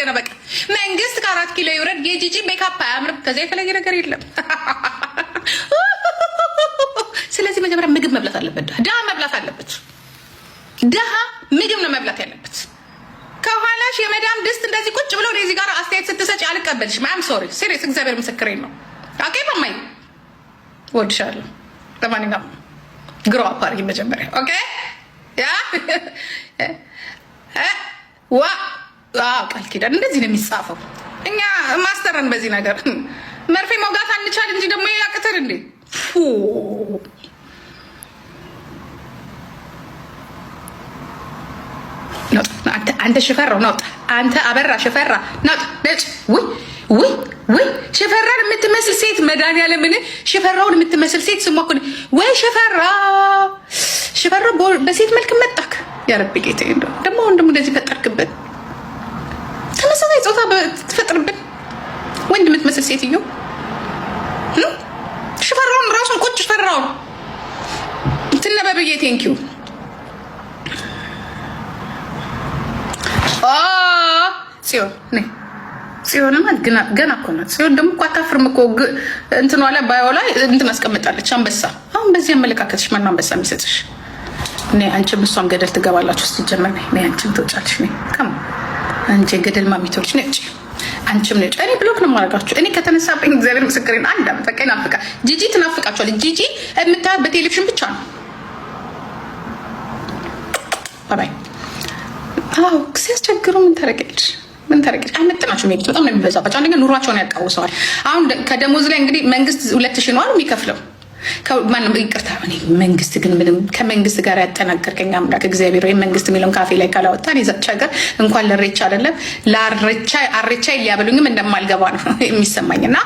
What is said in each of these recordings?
ነው በቃ መንግስት ከ4 ኪሎ ይውረድ። የጂጂ ሜካፕ አያምርም። ከዛ የተለየ ነገር የለም። ስለዚህ መጀመሪያ ምግብ መብላት አለበት። ድሃ መብላት አለበት። ድሃ ምግብ ነው መብላት ያለበት። ከኋላሽ የመዳም ድስት እንደዚህ ቁጭ ብሎ እዚህ ጋር አስተያየት ስትሰጪ አልቀበልሽም። አም ሶሪ ሲሪየስ፣ እግዚአብሔር ምስክሬን ነው። ኦኬ ማማይ ወድሻለሁ። ለማንኛውም ግሮ አፓርጊ መጀመሪያ ኦኬ ያ ቃል ኪዳን እንደዚህ ነው የሚጻፈው። እኛ ማስተረን በዚህ ነገር መርፌ መውጋት አንቻል እንጂ ደግሞ ያቅተን እንዴ አንተ ሽፈራው ነው። አንተ አበራ ሽፈራ ነው። ወይ ሽፈራን የምትመስል ሴት መድኃኒዓለምን ሽፈራውን የምትመስል ሴት ስሞክን ወይ ሽፈራ በሴት መልክ መጣክ ያረብ ጌታ ደግሞ ወንድሙ እንደዚህ ፈጠርክበት። ተመሳሳይ ጾታ ትፈጥርብን ወንድ የምትመስል ሴትዮ ሽፈራውን ራሱን ቁጭ ሽፈራውን ትነበብዬ ቴንኪው ጽዮን ነይ ጽዮንማ ገና እኮ ናት። ጽዮን ደግሞ እኮ አታፍርም እኮ እንትኗ ላይ ባዮ ላይ እንትን አስቀምጣለች አንበሳ። አሁን በዚህ አመለካከትሽ ማነው አንበሳ የሚሰጥሽ? ነይ አንቺም እሷም ገደል ትገባላችሁ። ስትጀመር ነይ አንቺም ትወጫለሽ። ነይ ከም አንቺ ገደል ማሚቶች ነጭ አንቺም ነጭ። እኔ ብሎክ ነው የማደርጋችሁ። እኔ ከተነሳብኝ እግዚአብሔር ምስክሬን አንድ አመት በቃ ይናፍቃል። ጂጂ ትናፍቃችኋለች። ጂጂ የምታያት በቴሌቪዥን ብቻ ነው። ባይ አዎ ሲያስቸግሩ ምን ታረጋለች? አይመጥናቸውም። የሚሉት በጣም ነው የሚበዛባቸው። አንደኛ ኑሯቸውን ያቃውሰዋል። አሁን ከደሞዝ ላይ እንግዲህ መንግስት 2000 ነው የሚከፍለው። ማንም ይቅርታ መንግስት ግን ምንም ከመንግስት ጋር ያጠናቀርከኝ አምላክ እግዚአብሔር ወይ መንግስት የሚለውን ካፌ ላይ ካላወጣን የዛች ሀገር እንኳን ለሬቻ አይደለም ለአሬቻ ሊያበሉኝም እንደማልገባ ነው የሚሰማኝ። እና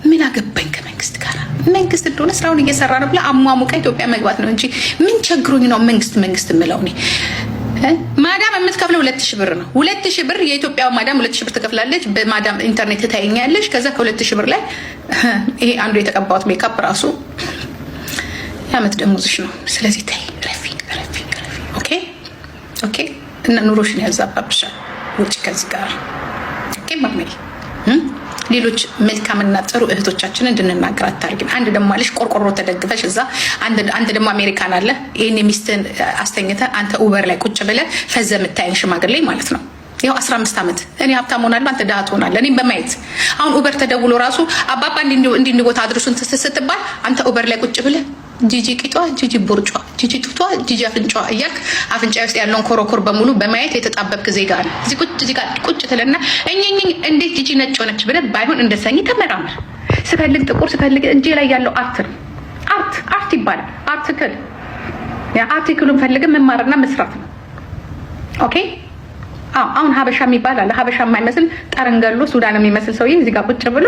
ምን አገባኝ ከመንግስት ጋር። መንግስት እንደሆነ ስራውን እየሰራ ነው ብላ አሟሙቃ ኢትዮጵያ መግባት ነው እንጂ ምን ቸግሮኝ ነው መንግስት የምለው እኔ። ማዳም የምትከፍለው 2000 ብር ነው። 2000 ብር የኢትዮጵያ ማዳም 2000 ብር ትከፍላለች። በማዳም ኢንተርኔት ታይኛለሽ። ከዛ ከ2000 ብር ላይ ይሄ አንዱ የተቀባውት ሜካፕ ራሱ ያመት ደሞዝሽ ነው። ስለዚህ ታይ ረፊ ኦኬ እና ኑሮሽን ያዛባብሻል። ውጭ ከዚህ ጋር ኦኬ ማግኘት ሌሎች መልካምና ጥሩ እህቶቻችንን እንድንናገር አታርጊን። አንድ ደሞ አለሽ ቆርቆሮ ተደግፈሽ እዛ አንድ ደሞ አሜሪካን አለ። ይሄን ሚስትን አስተኝተ አንተ ኡበር ላይ ቁጭ ብለህ ፈዘ የምታይን ሽማግሌ ማለት ነው። ያው 15 ዓመት እኔ ሀብታም ሆናለሁ አንተ ድሃ ትሆናለህ። እኔም በማየት አሁን ኡበር ተደውሎ ራሱ አባባ እንዲህ ቦታ አድርሱን ስትባል አንተ ኡበር ላይ ቁጭ ብለህ ጂጂ ቂጧ፣ ጂጂ ቦርጯ፣ ጂጂ ጡቷ፣ ጂጂ አፍንጫ እያልክ አፍንጫ ውስጥ ያለውን ኮሮኮር በሙሉ በማየት የተጣበብክ ዜጋ ነው። እዚህ ጋር ቁጭ ትልና እኛኝ እንዴት ጂጂ ነጭ ሆነች ብለህ ባይሆን እንደሰኝ ተመራመር። ስፈልግ ጥቁር ስፈልግ እጄ ላይ ያለው አርት ይባላል። አርቲክሉን ፈልገህ መማርና መስራት ነው። ኦኬ አሁን ሀበሻ የሚባል አለ። ሀበሻ የማይመስል ጠረንገሎ ሱዳን የሚመስል ሰውዬ እዚህ ጋር ቁጭ ብሎ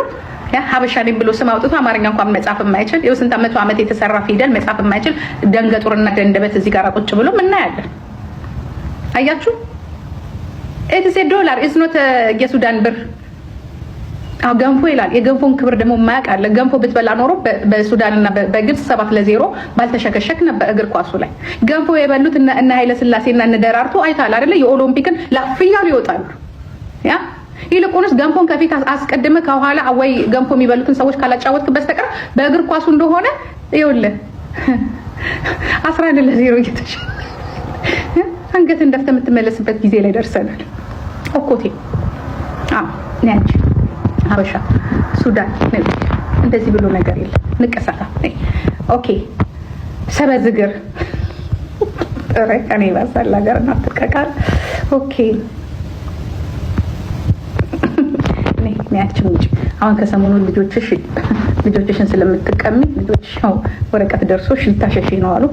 ሀበሻ ነኝ ብሎ ስም አውጥቶ አማርኛ እንኳን መጻፍ የማይችል የስንት ዓመት የተሰራ ፊደል መጻፍ የማይችል ደንገጡርና ደንደበት እዚህ ጋር ቁጭ ብሎ ምናያለን። አያችሁ ኢትስ $1 ኢዝ ኖት የሱዳን ብር። ገንፎ ይላል። የገንፎን ክብር ደግሞ የማያውቅ አለ። ገንፎ ብትበላ ኖሮ በሱዳንና በግብጽ 7-0 ባልተሸከሸክ ነበር። እግር ኳሱ ላይ ገንፎ የበሉት እነ ኃይለ ስላሴና እነ ደራርቱ አይታል አይደለ? የኦሎምፒክን ላፍያሉ ይወጣሉ። ያ ይልቁንስ ገንፎን ከፊት አስቀድመ ከኋላ ወይ ገንፎ የሚበሉትን ሰዎች ካላጫወትክ በስተቀር በእግር ኳሱ እንደሆነ ይኸውልህ 11-0 እየተሸ አንገትን ደፍተህ የምትመለስበት ጊዜ ላይ ደርሰናል። ኦኮቴ ነጭ ሀበሻ ሱዳን እንደዚህ ብሎ ነገር የለም። ንቀሳታ ኦኬ ሰበዝግር እኔ ባሳላ ሀገር እናትቀቃል። ኦኬ ያችን እንጂ አሁን ከሰሞኑ ልጆችሽን ስለምትቀሚ ልጆችሽ ወረቀት ደርሶሽ ልታሸሽ ነው አሉ።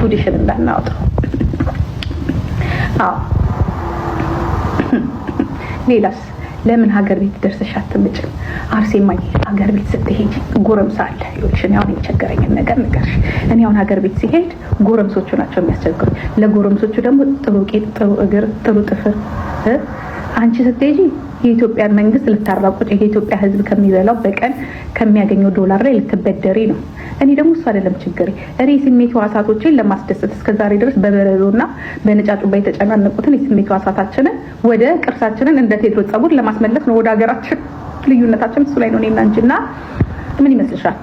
ጉድሽን እንዳናወጣው። ሌላስ ለምን ሀገር ቤት ደርሰሽ አትመጭም? አርሴማ ሀገር ቤት ስትሄጂ ጎረምሳ አለ። ይኸውልሽ እኔ አሁን የቸገረኝን ነገር ንገርሽ። እኔ አሁን ሀገር ቤት ሲሄድ ጎረምሶቹ ናቸው የሚያስቸግሩ። ለጎረምሶቹ ደግሞ ጥሩ ቄጥ፣ ጥሩ እግር፣ ጥሩ ጥፍር። አንቺ ስትሄጂ የኢትዮጵያን መንግስት ልታራቁት የኢትዮጵያ ሕዝብ ከሚበላው በቀን ከሚያገኘው ዶላር ላይ ልትበደሪ ነው። እኔ ደግሞ እሱ አይደለም ችግሬ። እኔ ስሜት ህዋሳቶችን ለማስደሰት እስከዛሬ ድረስ በበረዶና በነጫጩባ የተጨናነቁትን የስሜት ህዋሳታችንን ወደ ቅርሳችንን እንደ ቴዎድሮስ ጸጉር ለማስመለስ ነው ወደ ሀገራችን። ልዩነታችን እሱ ላይ ነው እኔና እንጂና። ምን ይመስልሻል?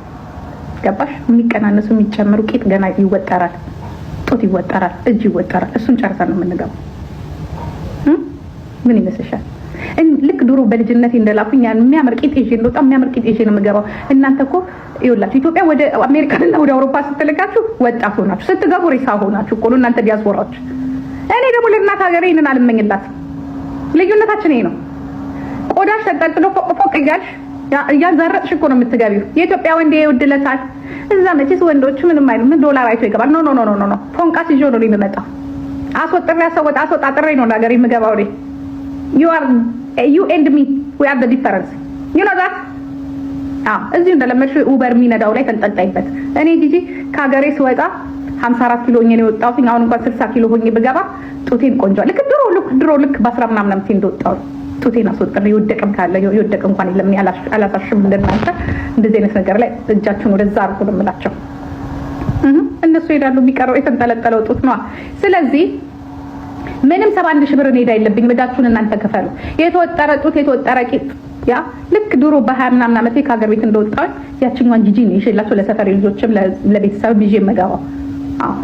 ገባሽ? የሚቀናነሱ የሚጨምሩ ቂጥ ገና ይወጠራል፣ ጡት ይወጠራል፣ እጅ ይወጠራል። እሱን ጨርሰን ነው የምንገባው። ምን ይመስልሻል? ልክ ድሮ በልጅነቴ እንደላኩኝ ያን የሚያምር ቂጥ ይዤ እንደወጣ የሚያምር ቂጥ ይዤ ነው የምገባው። እናንተ እኮ ይኸውላችሁ ኢትዮጵያ ወደ አሜሪካንና ወደ አውሮፓ ስትልካችሁ ወጣት ሆናችሁ ስትገቡ ሬሳ ሆናችሁ እኮ ነው እናንተ ዲያስፖራችሁ። እኔ ደግሞ ለእናት ሀገሬ ይህንን አልመኝላትም። ልዩነታችን ይሄ ነው። ቆዳሽ ተንጠልጥሎ ፎቅ እያልሽ እያዛረጥሽ እኮ ነው የምትገቢው። የኢትዮጵያ ወንድ ይወድለታል። እዛ መቼስ ወንዶች ምንም አይሉ ምን ዶላር አይቶ ይገባል። ኖ ኖ ኖ ኖ ኖ ፎንቃስ ይዤ ነው የምመጣው። አስወጥሬ አስወጣጥሬ ነው ሀገሬ የምገባው። you and me we are the difference, you know that? እዚህ እንደለመድሽ ኡበር የሚነዳው ላይ ተንጠልጣይበት። እኔ ጂጂ ከሀገሬ ስወጣ 54 ኪሎ ሆኜ ነው የወጣሁት። አሁን እንኳን 60 ኪሎ ሆኜ ብገባ ጡቴን ቆንጆ ልክ ድሮ ልክ በ10 ምናምን ዓመቴ እንደወጣሁ ጡቴን አስወጥሬ የወደቀም ካለ የወደቀ እንኳን የለም። አላሳሽም እንደናንተ እንደዚህ አይነት ነገር ላይ እጃችሁን ወደዛ አድርጉ ነው የምላቸው። እነሱ ሄዳሉ። የሚቀረው የተንጠለጠለው ጡት ነው። ስለዚህ ምንም 71 ሺህ ብር ሄዳ የለብኝ። መዳችሁን እናንተ ከፈሉ። የተወጠረ ጡት የተወጠረ ቂጥ ያ ልክ ድሮ በ20 ምናምን ዓመቴ ከሀገር ቤት እንደወጣሁ ያቺኛዋን ጂጂ ነው ይዤላቸው ለሰፈር ልጆችም ለቤተሰብ ይዤ የምገባው።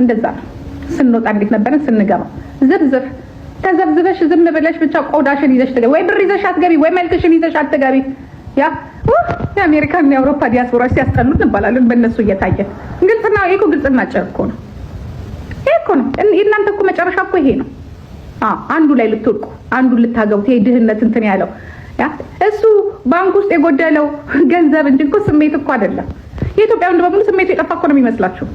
እንደዛ ነው። ስንወጣ እንዴት ነበርን ስንገባ ዝብዝብ ተዘብዝበሽ ዝም ብለሽ ብቻ ቆዳሽን ይዘሽ ትገቢ። ወይ ብር ይዘሽ አትገቢ፣ ወይ መልክሽን ይዘሽ አትገቢ። የአሜሪካን የአውሮፓ ዲያስፖራ ሲያስጠሉት እንባላለን በእነሱ እየታየ ግልጽና ይሄ እኮ ግልጽና ጨር እኮ ነው። ይሄ እኮ ነው እናንተ እኮ መጨረሻ እኮ ይሄ ነው። አንዱ ላይ ልትወድቁ አንዱ ልታገቡት። ይሄ ድህነት እንትን ያለው እሱ ባንክ ውስጥ የጎደለው ገንዘብ እንጂ እኮ ስሜት እኮ አይደለም። የኢትዮጵያ ወንድ በሙሉ ስሜቱ የጠፋ እኮ ነው የሚመስላችሁ።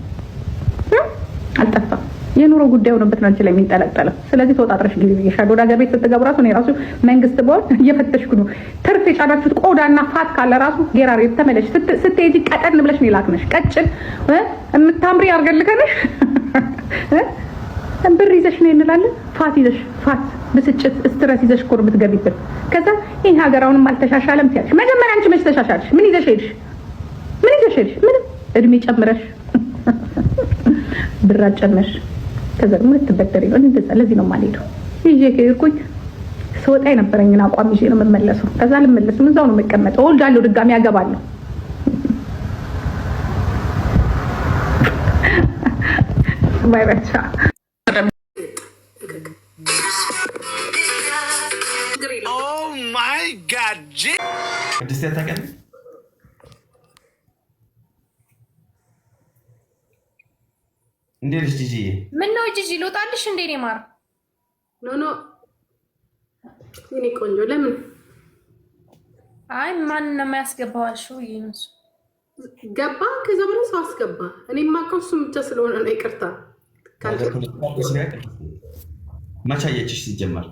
አልጠፋም። የኑሮ ጉዳይ ሆነበት ነው እንጂ ላይ የሚንጠለጠለው። ስለዚህ ተወጣጥረሽ ግቢ ብዬሻለሁ። ወደ ሀገር ቤት ስትገቡ ራሱ ነው ራሱ መንግስት በሆን እየፈተሽኩ ነው። ትርፍ የጫናችሁት ቆዳና ፋት ካለ ራሱ ጌራሪ ተመለሽ። ስትሄጂ ቀጠን ብለሽ ነው ላክነሽ። ቀጭን የምታምሪ አርገልከነሽ ብር ይዘሽ ነው እንላለን። ፋት ይዘሽ ፋት ብስጭት ስትረስ ይዘሽ እኮ ነው የምትገቢበት። ከዛ ይሄ ሀገራውንም አልተሻሻለም ትያለሽ። መጀመሪያ አንቺ መች ተሻሻልሽ? ምን ይዘሽ ሄድሽ? ምንም እድሜ ጨምረሽ ብር አጨመርሽ። ከዛ ደግሞ ልትበደሪ ነው። እንደዛ ለዚህ ነው የማልሄደው። ይዤ ከሄድኩኝ ስወጣ የነበረኝን አቋም ይዤ ነው የምመለሰው። ከዛ ልመለስም እዛው ነው የምቀመጠው። እወልዳለሁ፣ ድጋሚ ያገባለሁ። ባይ ባቻ ቅድስት ያታውቂያለሽ? እንዴት ነሽ ጂጂ? ምን ነው ጂጂ ልወጣልሽ እንዴ? እኔ ማር ኖ የኔ ቆንጆ ለምን? አይ ማን ነው የሚያስገባው? አልሽው ይንሱ ገባ። ከዛ በኋላ ሰው አስገባ። እኔ ማቀው እሱም ብቻ ስለሆነ ነው። ይቅርታ ማቻየችሽ ሲጀመር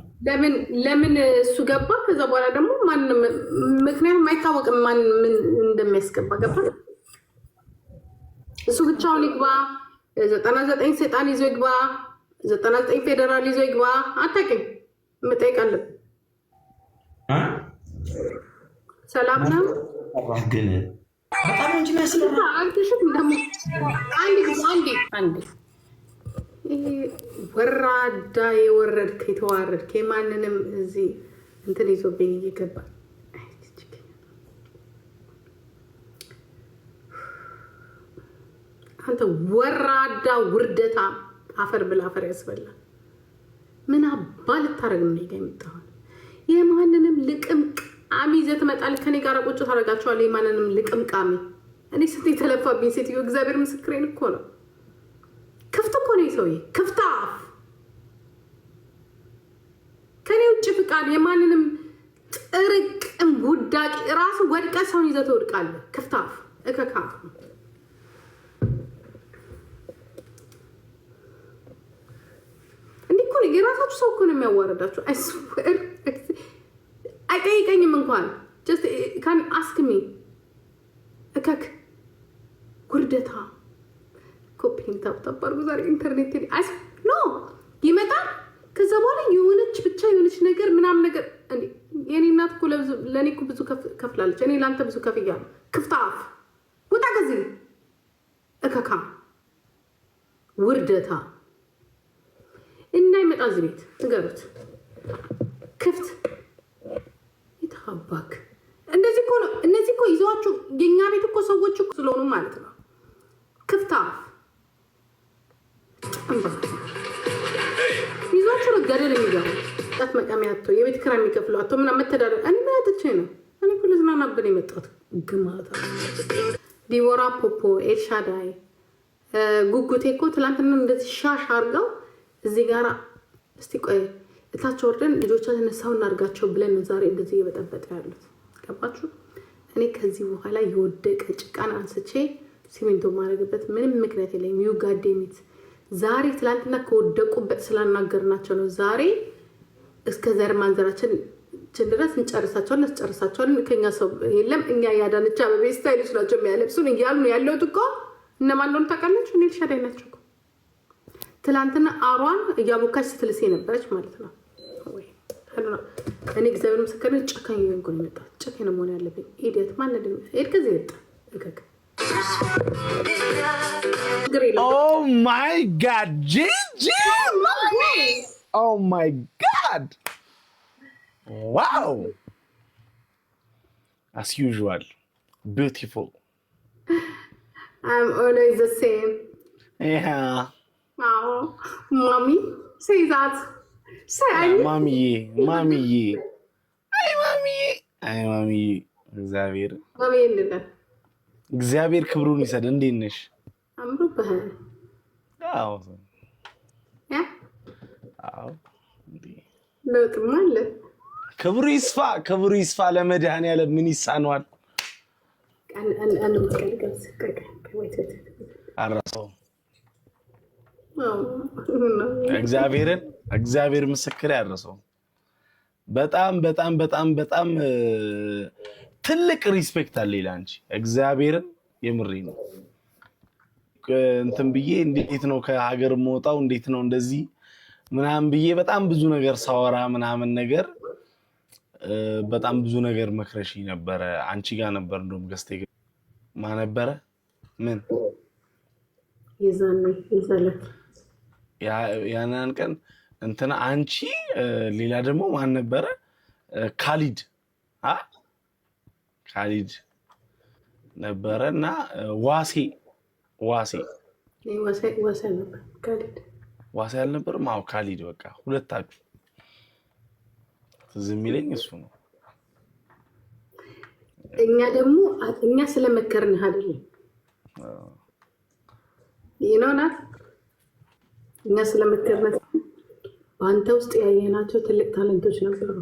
ለምን እሱ ገባ። ከዛ በኋላ ደግሞ ማንም ምክንያቱም አይታወቅም ማን ምን እንደሚያስገባ ገባ። እሱ ብቻውን ይግባ። 99 ሰይጣን ይዞ ይግባ። 99 ፌደራል ይዞ ይግባ። አታውቂም። የምጠይቃለን ሰላም ነው ግን በጣም እንጂ መስሎኝ አንተሽም ደግሞ አንዴ ወራዳ የወረድክ የተዋረድክ የማንንም እዚህ እንትን ይዞብኝ እየገባ አንተ ወራዳ ውርደታ አፈር ብላ አፈር ያስበላል። ምን አባ ልታረግ ነው ጋ የምታሆን? የማንንም ልቅምቃሚ ይዘህ ትመጣለህ። ከኔ ጋር ቁጭ ታደርጋቸዋለህ። የማንንም ልቅምቃሚ እኔ ስንት የተለፋብኝ ሴትዮ እግዚአብሔር ምስክሬን እኮ ነው። ክፍት እኮ ነው ሰውዬ፣ ክፍት አፍ። ከኔ ውጭ ፍቃድ የማንንም ጥርቅም ውዳቂ ራሱ ወድቀ ሰውን ይዘህ ትወድቃለህ። ክፍት አፍ እከካ የራሳችሁ ሰው እኮ ነው የሚያዋረዳችሁ። አይስወር አይጠይቀኝም እንኳን ጀስት ካን አስክ ሚ እከክ ጉርደታ ኮፒን ታፕታፕ አድርጎ ዛሬ ኢንተርኔት አይስ ኖ ይመጣል። ከዛ በኋላ የሆነች ብቻ የሆነች ነገር ምናምን ነገር እንዴ የኔ እናት እኮ ለኔ እኮ ብዙ ከፍላለች። እኔ ላንተ ብዙ ከፍያለሁ። ክፍታ አፍ ውጣ ከዚህ እከካ ውርደታ እንዳይመጣ እዚህ ቤት ንገሩት። ክፍት ይተባክ እንደዚህ እኮ ነው። እነዚህ እኮ ይዘዋችሁ የኛ ቤት እኮ ሰዎች እኮ ስለሆኑ ማለት ነው። ክፍታ ይዘዋችሁ ነው ገደል የሚገቡ ጣት መቃሚያ አቶ የቤት ኪራይ የሚከፍለው አቶ ምናምን መተዳደር እኔ ምን አጥቼ ነው? እኔ እኮ ልዝናናብን የመጣሁት ግማታ ዲቦራ ፖፖ ኤልሻዳይ ጉጉቴ እኮ ትላንትና እንደዚህ ሻሽ አድርገው እዚህ ጋር እስቲ ቆይ እታች ወርደን ልጆቻችን ተነሳው እናርጋቸው ብለን ነው ዛሬ እንደዚህ እየበጠበጠ ያሉት። ገባችሁ? እኔ ከዚህ በኋላ የወደቀ ጭቃን አንስቼ ሲሚንቶ ማድረግበት ምንም ምክንያት የለኝም። ዩ ጋዴሚት ዛሬ ትላንትና ከወደቁበት ስላናገርናቸው ነው። ዛሬ እስከ ዘር ማንዘራችን ድረስ እንጨርሳቸዋለን፣ እናስጨርሳቸዋለን። ከኛ ሰው የለም። እኛ ያዳነች አበቤ ስታይሎች ናቸው የሚያለብሱን እያሉ ነው ያለሁት እኮ። እነማን እንደሆኑ ታውቃላችሁ? እኔ ልሻዳይ ናቸው እኮ። ትላንትና አሯን እያቦካች ስትልሴ ነበረች ማለት ነው። እኔ እግዚአብሔር ምስክር ጨካኝ የሆንኩ ነው የመጣሁት። ጨካኝ ነው መሆን ያለብኝ። ኢዲየት ማን ሄድ ከዚህ ወጣ እከክ Oh my God, Gigi! Oh my God! Wow! As usual, beautiful. I'm always the same. Yeah. Oh, mommy, say that. Say I need Mommy. Ay, mommy. እግዚአብሔር mommy እንደዛ እግዚአብሔር ክብሩን ይሰድ። እንዴት ነሽ? አምሮብሃል። አዎ ያ አዎ ለውጥማ አለ። ክብሩ ይስፋ ለመድኃኒዓለም ምን ይሳነዋል? አንድ መስቀል ስቀቀ ወይት አራሰው እግዚአብሔር ምስክር ያረሰው በጣም ትልቅ ሪስፔክት አለ ይላንቺ። እግዚአብሔርን የምሬ ነው። እንትን ብዬ እንዴት ነው ከሀገር መውጣው እንዴት ነው እንደዚህ ምናምን ብዬ በጣም ብዙ ነገር ሳወራ ምናምን ነገር በጣም ብዙ ነገር መክረሽ ነበር። አንቺ ጋር ነበር እንደውም ገስቴ ማን ነበረ ምን ይዘለት ያንን ቀን እንትና አንቺ ሌላ ደግሞ ማን ነበረ ካሊድ ነበረና ዋሴ ነበር ካሊድ ዋሴ አልነበረም? አዎ ካሊድ በቃ ሁለታችሁ ዝም ይለኝ እሱ ነው። እኛ ስለመከርን አይደለም ይኖና እኛ ስለመከርን በአንተ ውስጥ ያየናቸው ትልቅ ታለንቶች ነበሩ።